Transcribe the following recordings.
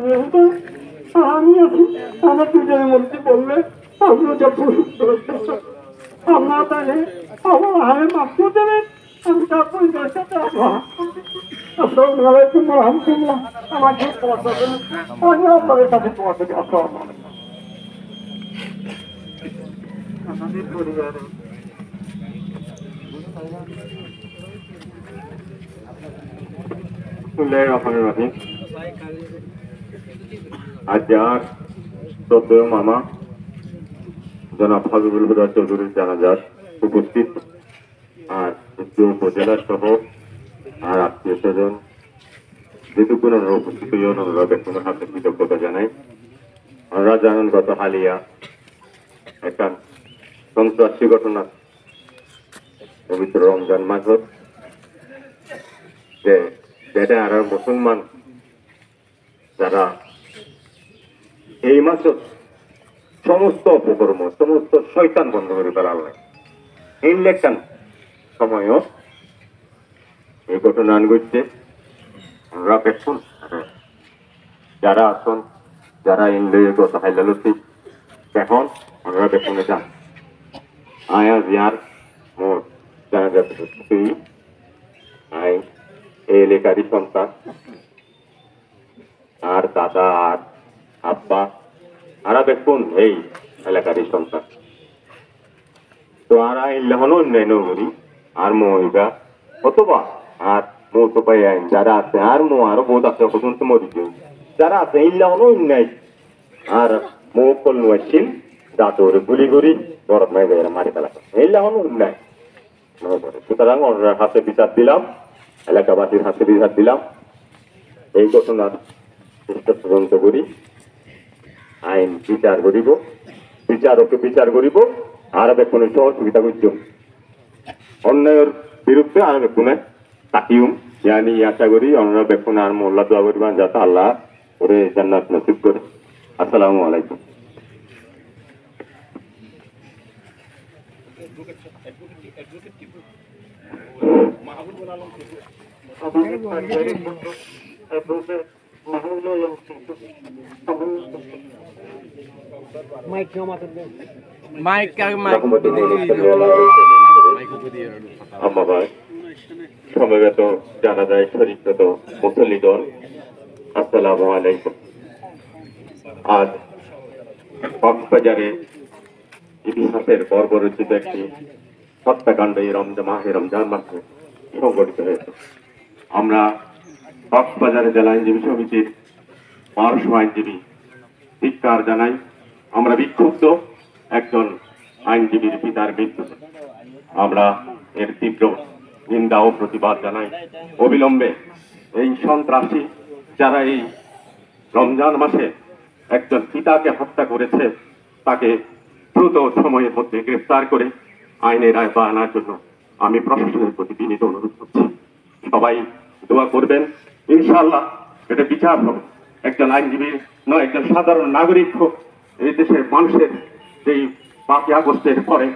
আমি আমার দুজনের মধ্যে বললে আপনার যা আপনার তাহলে আমার আয় মাফ দেবেন। আমি তার পরিবারের সাথে আসসালামু আলাইকুম ওয়া রাহমাতুল্লাহ। আমাকে আমি আপনাদের কাছে তোমার থেকে আসসালামু আলাইকুম। আমাদের পরিবারে আজ আর 14 মামা জনাব হাবিবুল হুদা চৌধুরীর জানাজার উপস্থিত আর উপজেলা সহ আর আত্মীয় স্বজন যেটুকু ওনারা উপস্থিত হয়ে ওনারা বেতনের হাতে কৃতজ্ঞতা জানাই। ওনারা জানান গত হালিয়া একটা সন্ত্রাসী ঘটনা পবিত্র রমজান মাসত যে যেটা আর মুসলমান যারা এই মাসত সমস্ত অপকর্ম সমস্ত শয়তান বন্ধ করে ফেলার নাই ইলেকশন সময়ও এই ঘটনা ঘটছে। আমরা দেখুন যারা আসুন যারা ইন্দ্রিয় গত হাইলালতি এখন আমরা দেখুন যান আয়া জিয়ার মোট জানা যাচ্ছে আই এই এলাকারই সন্তান আর দাদা আর আব্বা আরা দেখুন এই এলাকারই সন্তান তো আরা ইল্লাহনো অন্যান্য করি আর মহিলা অথবা আর মো তো পাই আইন যারা আছে আর মো আরো বহুত আছে পর্যন্ত মরি যারা আছে ইল্লাহনো অন্যায় আর মো কল নছিল দাঁতরে গুলি গুলি বরফ মাই দেয় মারি ফেলা ইল্লাহনো অন্যায়। সুতরাং ওনার হাতে বিচার দিলাম, এলাকাবাসীর হাতে বিচার দিলাম। এই ঘটনার তদন্ত করি, আইন বিচার করিব, বিচারকে বিচার করিব, আর বেক্ষণে সহযোগিতা করছ অন্যায়ের বিরুদ্ধে আর বেক্ষণে তাকিউম জানি আশা করি অন্য বেক্ষণে আর মোল্লা দোয়া করিবান যাতে আল্লাহ করে জান্নাত নসিব করে। আসসালামু আলাইকুম। সমবেত জানা যায় শরীফত মুসল্লিগণ আসসালামু আলাইকুম। আজ কক্সবাজারে ইতিহাসের বর্বরচিত একটি হত্যাকাণ্ড এই মাহে রমজান মাসে সংঘটিত হয়েছে। আমরা কক্সবাজার জেলা আইনজীবী সমিতির পার্শ্ব আইনজীবী ধিক্কার জানাই। আমরা বিক্ষুব্ধ একজন আইনজীবীর পিতার মৃত্যুতে আমরা এর তীব্র নিন্দা ও প্রতিবাদ জানাই। অবিলম্বে এই সন্ত্রাসী যারা এই রমজান মাসে একজন পিতাকে হত্যা করেছে তাকে দ্রুত সময়ের মধ্যে গ্রেফতার করে আইনের আওতায় আনার জন্য আমি প্রশাসনের প্রতি বিনীত অনুরোধ করছি। সবাই দোয়া করবেন, ইনশাআল্লাহ এটা বিচার হবে। একজন আইনজীবী নয়, একজন সাধারণ নাগরিক হোক, এই দেশের মানুষের যেই 5ই আগস্টের পরে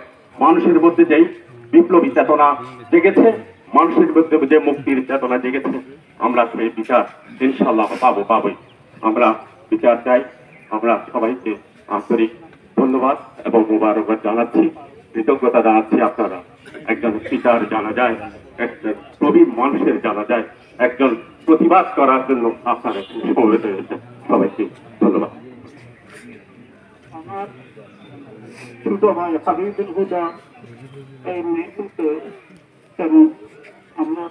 মানুষের মধ্যে যেই বিপ্লবী চেতনা জেগেছে, মানুষের মধ্যে যে মুক্তির চেতনা জেগেছে, আমরা সেই বিচার ইনশাআল্লাহ পাবোই। আমরা বিচার চাই। আমরা সবাইকে আন্তরিক ধন্যবাদ এবং মোবারকবাদ জানাচ্ছি, কৃতজ্ঞতা জানাচ্ছি। আপনারা একজন পিতার জানা যায়, একজন প্রবীণ মানুষের জানা যায়, একজন প্রতিবাদ করার জন্য আপনারা সমবেত হয়েছেন। সবাইকে ধন্যবাদ। আমার ছোট ভাই হাবিবুল হুদা এই মৃত্যুতে এবং আমরা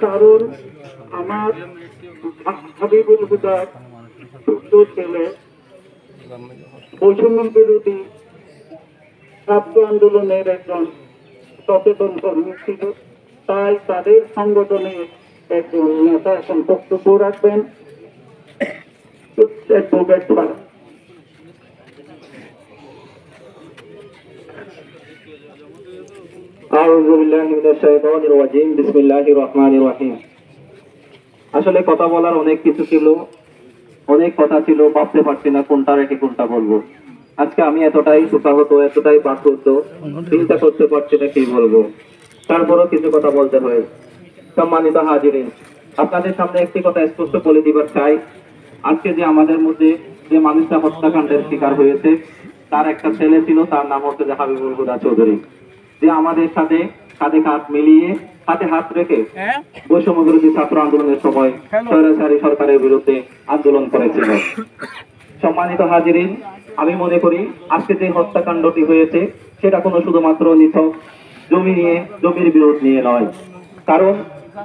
কারণ আমার হাবিবুল হুদার ছোট ছেলে বৈষম্য বিরোধী ছাত্র আন্দোলনের একজন সচেতন কর্মী ছিল, তাই তাদের সংগঠনের একজন নেতা এখন বক্তব্য রাখবেন। আসলে কথা বলার অনেক কিছু ছিল, অনেক কথা ছিল, ভাবতে পারছি না কোনটা রেখে কোনটা বলবো। আজকে আমি এতটাই শোকাহত, এতটাই বাকরুদ্ধ, চিন্তা করতে পারছি না কি বলবো, তারপরও কিছু কথা বলতে হয়। সম্মানিত হাজিরিন, আপনাদের সামনে একটি কথা স্পষ্ট বলে দিবার চাই, আজকে যে আমাদের মধ্যে যে মানুষটা হত্যাকাণ্ডের শিকার হয়েছে তার একটা ছেলে ছিল, তার নাম হচ্ছে যে হাবিবুল হুদা চৌধুরী, যে আমাদের সাথে কাঁধে কাঁধ মিলিয়ে হাতে হাত রেখে বৈষম্য বিরোধী ছাত্র আন্দোলনের সময় স্বৈরাচারী সরকারের বিরুদ্ধে আন্দোলন করেছিল। সম্মানিত হাজিরিন, আমি মনে করি আজকে যে হত্যাকাণ্ডটি হয়েছে সেটা কোনো শুধুমাত্র নিছক জমির বিরোধ নিয়ে নয়। কারণ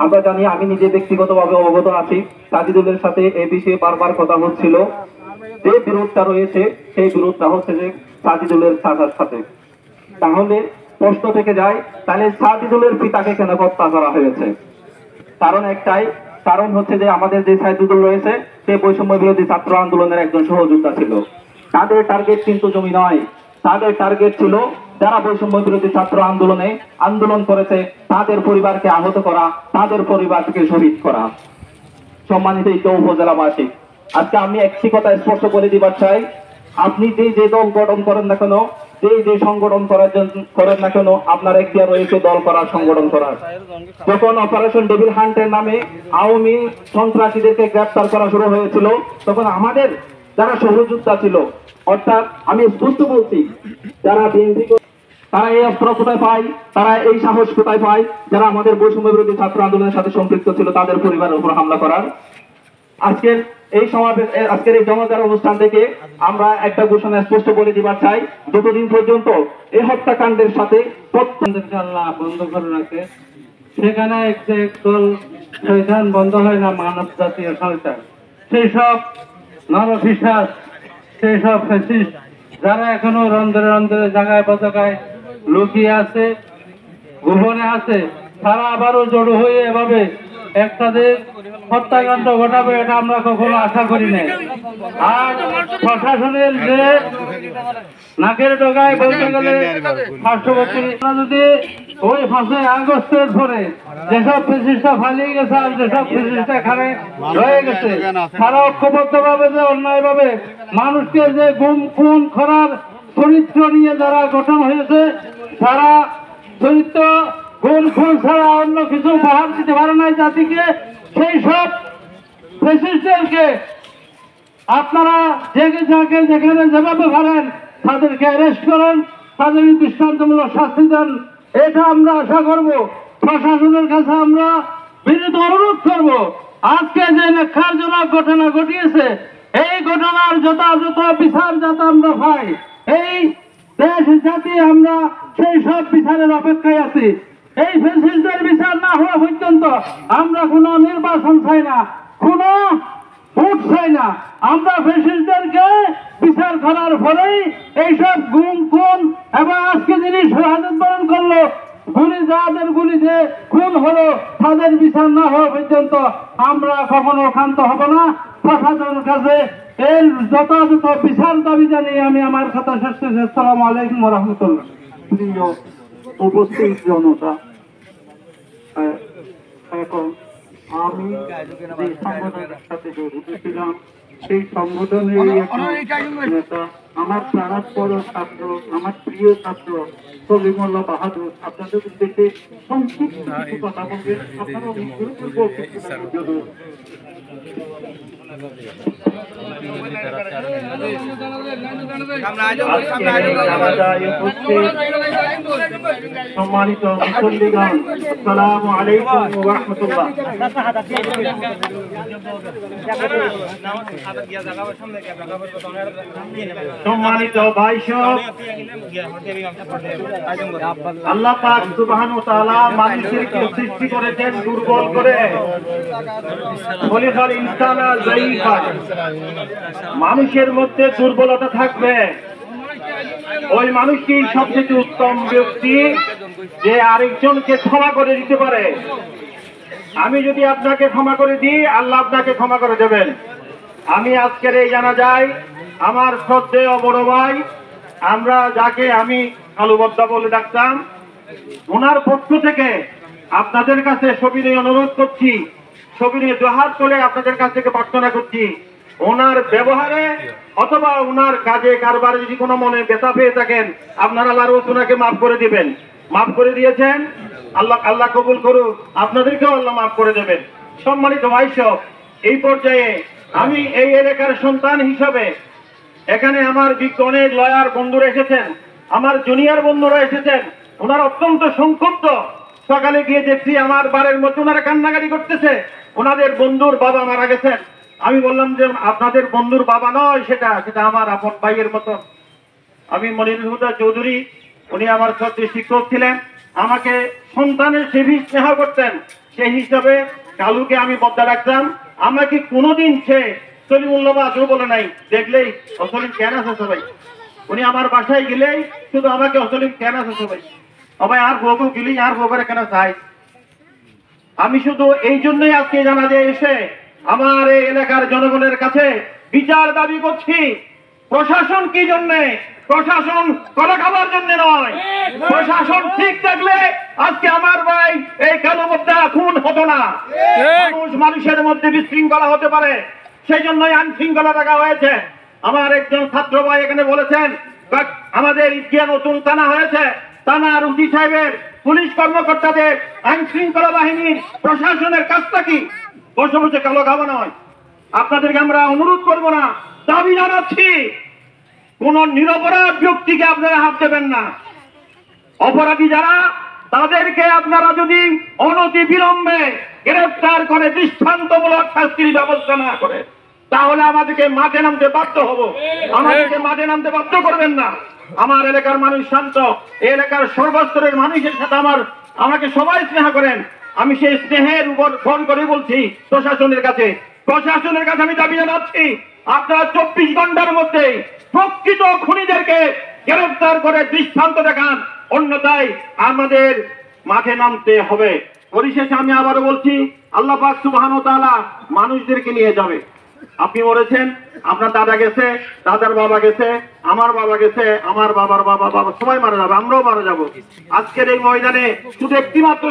আমরা জানি, আমি নিজে ব্যক্তিগতভাবে অবগত আছি, সাজিদুলের সাথে এই বিষয়ে বারবার কথা হচ্ছিল। যে বিরোধটা রয়েছে সেই বিরোধটা হচ্ছে যে সাজিদুলের চাচার সাথে। তাহলে প্রশ্ন থেকে যায়, তাহলে সাজিদুলের পিতাকে কেন হত্যা করা হয়েছে? কারণ একটাই, কারণ হচ্ছে যে আমাদের যে সাজিদুল রয়েছে সে বৈষম্য বিরোধী ছাত্র আন্দোলনের একজন সহযোদ্ধা ছিল। তাদের টার্গেট কিন্তু জমি নয়, তাদের টার্গেট ছিল যারা বৈষম্য বিরোধী ছাত্র আন্দোলনে আন্দোলন করেছে তাদের পরিবারকে আহত করা, তাদের পরিবারকে শহীদ করা। সম্মানিত এই উপজেলাবাসী, আজকে আমি একটি কথা স্পষ্ট করে দিবার চাই, আপনি যে দল গঠন করেন না কেন, যে সংগঠন করেন না কেন, আপনার এখতিয়ার রয়েছে দল করার, সংগঠন করার। যখন অপারেশন ডেভিল হান্টের নামে আওয়ামী সন্ত্রাসীদেরকে গ্রেপ্তার করা শুরু হয়েছিল, তখন আমাদের যারা সহযোদ্ধা ছিল, অর্থাৎ আমি স্পষ্ট বলছি, যারা বিএনপি, তারা এই অস্ত্র কোথায় পায়, তারা এই সাহস কোথায় পায়, যারা আমাদের বৈষম্য বিরোধী ছাত্র আন্দোলনের সাথে সম্পৃক্ত ছিল তাদের পরিবারের উপর হামলা করার। আজকের এই সমাবেশ, আজকের এই জনতার অনুষ্ঠান থেকে আমরা একটা ঘোষণা স্পষ্ট বলে দিবার চাই, যতদিন পর্যন্ত এই হত্যাকাণ্ডের সাথে আল্লাহ বন্ধ করে রাখে, সেখানে একদল শয়তান বন্ধ হয় না, মানব জাতীয় শয়তান, সেই সব নরপিশাচ, সেই সব ফ্যাসিস্ট যারা এখনো রন্ধরে রন্ধরে জায়গায় পতাকায় লুকিয়ে আছে, গোপনে আছে, তারা আবারও জড়ো হয়ে এভাবে একটাদের হত্যাকাণ্ড ঘটাবে, এটা আমরা কখনো আশা করি নাই। আর প্রশাসনের যে নাকের ডগায় বলতে গেলে পার্শ্ববর্তী, যদি ওই 5ই আগস্টের পরে যেসব ফ্যাসিস্টরা পালিয়ে গেছে আর যেসব ফ্যাসিস্ট এখানে রয়ে গেছে, তারা ঐক্যবদ্ধ ভাবে যে অন্যায় ভাবে মানুষকে যে গুম খুন করার চরিত্র নিয়ে যারা গঠন হয়েছে, তারা চরিত্র গুম খুন ছাড়া অন্য কিছু উপহার দিতে পারে নাই জাতিকে। সেই সব ফ্যাসিস্টদেরকে আপনারা যাকে যেখানে যেভাবে পারেন তাদেরকে অ্যারেস্ট করেন, তাদের দৃষ্টান্তমূলক শাস্তি দেন, এটা আমরা আশা করব। প্রশাসনের কাছে আমরা বিনীত অনুরোধ করব, আজকে যে নেক্ষারজনক ঘটনা ঘটিয়েছে এই ঘটনার যথাযথ বিচার যাতে আমরা পাই, এই দেশ জাতি আমরা সেই সব বিচারের অপেক্ষায় আছি। এই ফ্যাসিস্টদের বিচার না হওয়া পর্যন্ত আমরা কোনো নির্বাচন চাই না, কোনো ভোট চাই না। আমরা ফ্যাসিস্টদেরকে বিচার করার পরেই এইসব গুম খুন এবং আজকে যিনি শাহাদাত বরণ করলো, যাদের গুলিতে খুন হলো, তাদের বিচার না হওয়া পর্যন্ত আমরা কখনো ক্ষান্ত হব না। প্রশাসনের কাছে এর যথাযথ বিচার দাবি জানিয়ে আমি আমার কথা শেষ করছি। আসসালামু আলাইকুম ওয়া রাহমাতুল্লাহ। প্রিয় উপস্থিত জনতা, এখন আমি যে সংগঠনের সাথে জড়িত ছিলাম সেই সংগঠনের নেতা, আমার প্রাণাত্মক ছাত্র, আমার প্রিয় ছাত্র সলিমুল্লাহ বাহাদুর আপনাদের উদ্দেশ্যে সংক্ষিপ্ত কিছু কথা বলবেন। আপনারা সম্মানিত মুসল্লিগণ, আসসালামু আলাইকুম ওয়া রাহমাতুল্লাহ। সম্মানিত ভাই সব, আল্লাহ পাক সুবহানাহু ওয়া তাআলা মানুষকে সৃষ্টি করেছেন দুর্বল করে, খলিকাল ইনসানা যায়ীফা। মানুষের মধ্যে দুর্বলতা থাকবে, ওই মানুষটি সবচেয়ে উত্তম ব্যক্তি যে আরেকজনকে ক্ষমা করে দিতে পারে। আমি যদি আপনাকে ক্ষমা করে দিই, আল্লাহ আপনাকে ক্ষমা করে দেবেন। আমি আজকের এই জানাজায় আমার শ্রদ্ধেয় বড় ভাই, আমরা যাকে আমি আলুবদ্দা বলে ডাকতাম, ওনার পক্ষ থেকে আপনাদের কাছে সবিনয় অনুরোধ করছি, সবিনয় দুহাত তুলে আপনাদের কাছ থেকে প্রার্থনা করছি, ওনার ব্যবহারে অথবা ওনার কাজে কারবারে যদি কোনো মনে ব্যথা পেয়ে থাকেন, আপনারা আল্লাহর ওনাকে মাফ করে দিবেন। মাফ করে দিয়েছেন, আল্লাহ কবুল করুক, আপনাদেরকেও আল্লাহ মাফ করে দেবেন। সম্মানিত ভাইসব, এই পর্যায়ে আমি এই এলাকার সন্তান হিসাবে এখানে আমার বিজ্ঞ অনেক লয়ার বন্ধুরা এসেছেন, আমার জুনিয়র বন্ধুরা এসেছেন, ওনারা অত্যন্ত সংক্ষুব্ধ। সকালে গিয়ে দেখছি আমার বাড়ির মধ্যে ওনারা কান্নাকাটি করতেছে, ওনাদের বন্ধুর বাবা মারা গেছেন। আমি বললাম যে আপনাদের বন্ধুর বাবা নয়, সেটা আমার আপন ভাইয়ের মতো। আমি মনিরুল হুদা চৌধুরী, উনি আমার শ্রদ্ধেয় শিক্ষক ছিলেন, আমাকে সন্তানের সেবী স্নেহ করতেন, সেই হিসাবে কালুকে আমি বদ্ধা রাখতাম। আমাকে কোনোদিন সে সলিমুল্লাহ আজও বলে নাই, দেখলেই অসলিম কেন আছে সবাই, উনি আমার বাসায় গেলেই শুধু আমাকে অসলিম কেন আছে সবাই, সবাই আর বউ গেলেই আর বউ কেন চাই। আমি শুধু এই জন্যই আজকে জানাজে এসে আমার এই এলাকার জনগণের কাছে বিচার দাবি করছি। প্রশাসন কি জন্যে? প্রশাসন কলা খাবার জন্য নয়। প্রশাসন ঠিক থাকলে আজকে আমার ভাই এই কালো মুদ্রা খুন হতো না। মানুষের মধ্যে বিশৃঙ্খলা হতে পারে, সেই জন্যই আইন শৃঙ্খলা রাখা হয়েছে। আমার একজন ছাত্র ভাই এখানে বলেছেন আমাদের ইতিহা নতুন থানা হয়েছে, থানার ওসি সাহেবের, পুলিশ কর্মকর্তাদের, আইন শৃঙ্খলা বাহিনীর, প্রশাসনের কাজটা কি? বসে বসে কালো খাওয়া নয়। আপনাদেরকে আমরা অনুরোধ করবো না, দাবি জানাচ্ছি, কোন নিরপরাধ ব্যক্তিকে আপনারা হাত দেবেন না। অপরাধী যারা, তাদেরকে আপনারা যদি অনতি বিলম্বে গ্রেফতার করে দৃষ্টান্তমূলক শাস্তির ব্যবস্থা না করে, তাহলে আমাদেরকে মাঠে নামতে বাধ্য হব। আমাদেরকে মাঠে নামতে বাধ্য করবেন না। আমার এলাকার মানুষ শান্ত, এই এলাকার সর্বস্তরের মানুষের সাথে আমাকে সবাই স্নেহ করেন। আমি সেই স্নেহের উপর ফোন করে বলছি প্রশাসনের কাছে আমি দাবি জানাচ্ছি, আপনারা 24 ঘন্টার মধ্যে প্রকৃত খুনিদেরকে গ্রেফতার করে দৃষ্টান্ত দেখান, অন্যথায় আমাদের মাঠে নামতে হবে। পরিশেষে আমি আবারও বলছি, আল্লাহ পাক সুবহানাহু ওয়া তাআলা মানুষদেরকে নিয়ে যাবে। আপনি মরেছেন, আপনার দাদা গেছে, দাদার বাবা গেছে, আমার বাবা গেছে, আমার বাবার বাবা সবাই মারা যাবে, আমরাও মারা যাব। আজকের এই ময়দানে শুধু একটিমাত্র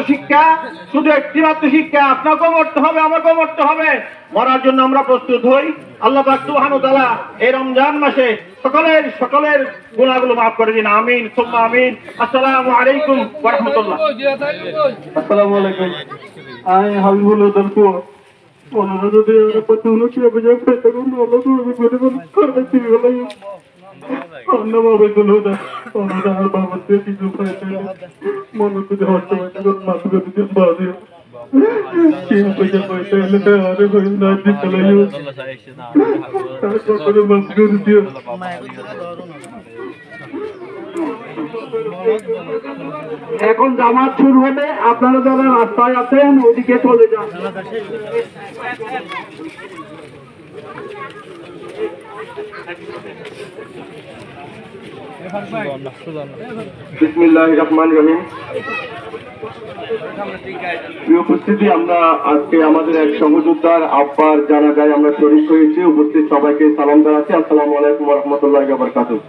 শিক্ষা, আপনাকেও মরতে হবে, আমাকেও মরতে হবে। মরার জন্য আমরা প্রস্তুত হই। আল্লাহ পাক সুবহানাহু ওয়া তাআলা এই রমজান মাসে সকলের গুনাহগুলো মাফ করে দিন। আমিন সুম্মা আমিন। আসসালামু আলাইকুম ওয়া রাহমাতুল্লাহ। আসসালামু আলাইকুম। আমি হাবিবুল হুদা ওনারা যদি প্রতি উন্নতি অভিযোগ পেয়ে থাকুন, আল্লাহ হাবিবুল হুদা ওনারা আমার বাবার থেকে কিছু পাইতে মনে যদি হচ্ছে মাছ করে বাজে কেউ পয়সা পাইতে হলে আরে ভাই না দিতে লাগে তারপরে মাছ করে দিও। এখন জামাত শুরু হবে, আপনারা যারা রাস্তায় আছেন ওদিকে চলে যান। বিসমিল্লাহির রহমানির রহিম। প্রিয় উপস্থিতি, আমরা আজকে আমাদের এক সহযোদ্ধার আব্বার জানাজায় আমরা শরীক হয়েছি। উপস্থিত সবাইকে সালাম জানাচ্ছি, আসসালামু আলাইকুম ওয়া রাহমাতুল্লাহি ওয়া বারাকাতুহু।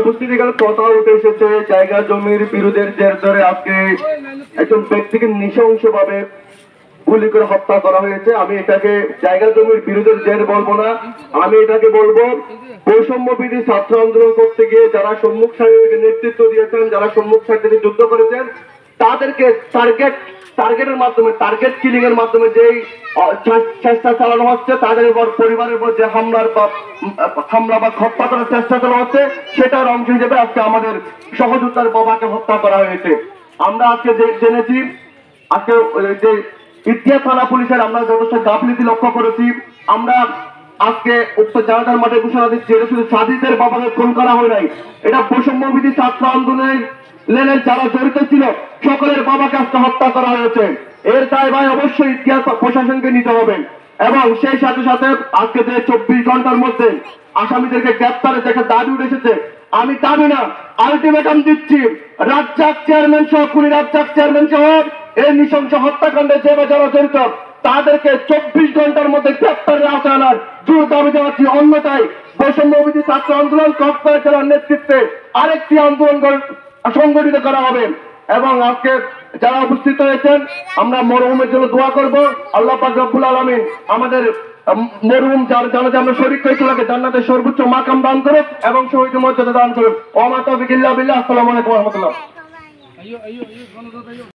উপস্থিতি এখানে কথা উঠে এসেছে জায়গা জমির বিরোধের জের ধরে আজকে একজন ব্যক্তিকে নৃশংসভাবে গুলি করে হত্যা করা হয়েছে। আমি এটাকে জায়গা জমির বিরোধের জের বলবো না, আমি এটাকে বলবো বৈষম্য বিধি ছাত্র আন্দোলন করতে গিয়ে যারা সম্মুখ সারির থেকে নেতৃত্ব দিয়েছেন, যারা সম্মুখ সারি থেকে যুদ্ধ করেছেন, তাদেরকে টার্গেটের মাধ্যমে, টার্গেট কিলিং এর মাধ্যমে যেই চেষ্টা চালানো হচ্ছে, তাদের উপর পরিবারের উপর যে হামলা বা হত্যা করার চেষ্টা চালানো হচ্ছে, সেটার অংশ হিসেবে আজকে আমাদের সহযোদ্ধার বাবাকে হত্যা করা হয়েছে। আমরা আজকে জেনেছি, আজকে যে ইতিহা থানা পুলিশের আমরা যথেষ্ট গাফিলতি লক্ষ্য করেছি। আমরা আজকে উক্ত জানাজার মাঠে ঘোষণা দিচ্ছি, এটা শুধু সাজিদের বাবাকে খুন করা হয় নাই, এটা বৈষম্য বিধি ছাত্র আন্দোলনের লেনের যারা জড়িত ছিল সকলের বাবাকে আজকে হত্যা করা হয়েছে। এর দায়ভার অবশ্যই ইতিহাস প্রশাসনকে নিতে হবে। এবং সেই সাথে সাথে আজকে যে 24 ঘন্টার মধ্যে আসামিদেরকে গ্রেপ্তারের একটা দাবি উঠে এসেছে, আমি দাবি না আলটিমেটাম দিচ্ছি, রাজ্জাক চেয়ারম্যান সহ খুনি রাজ্জাক চেয়ারম্যান সহ এই নৃশংস হত্যাকাণ্ডে যে যারা জড়িত তাদেরকে 24 ঘন্টার মধ্যে গ্রেপ্তারের আওতায় আনার জোর দাবি জানাচ্ছি। অন্যথায় বৈষম্য বিরোধী ছাত্র আন্দোলন কক্সবাজার জেলার নেতৃত্বে আরেকটি আন্দোলন সংগঠিত করা হবে। এবং আজকে যারা উপস্থিত হয়েছেন, আমরা মরহুমের জন্য দোয়া করব। আল্লাহ পাক রব্বুল আলামিন আমাদের মরহুম যার জানাজা আমরা শরীক হয়েছিল জান্নাতের সর্বোচ্চ মাকাম দান করুক এবং শহীদ মর্যাদা দান করুক। ওয়া মা তাওফীক ইল্লা বিল্লাহ। আসসালামু আলাইকুম ওয়া রাহমাতুল্লাহ।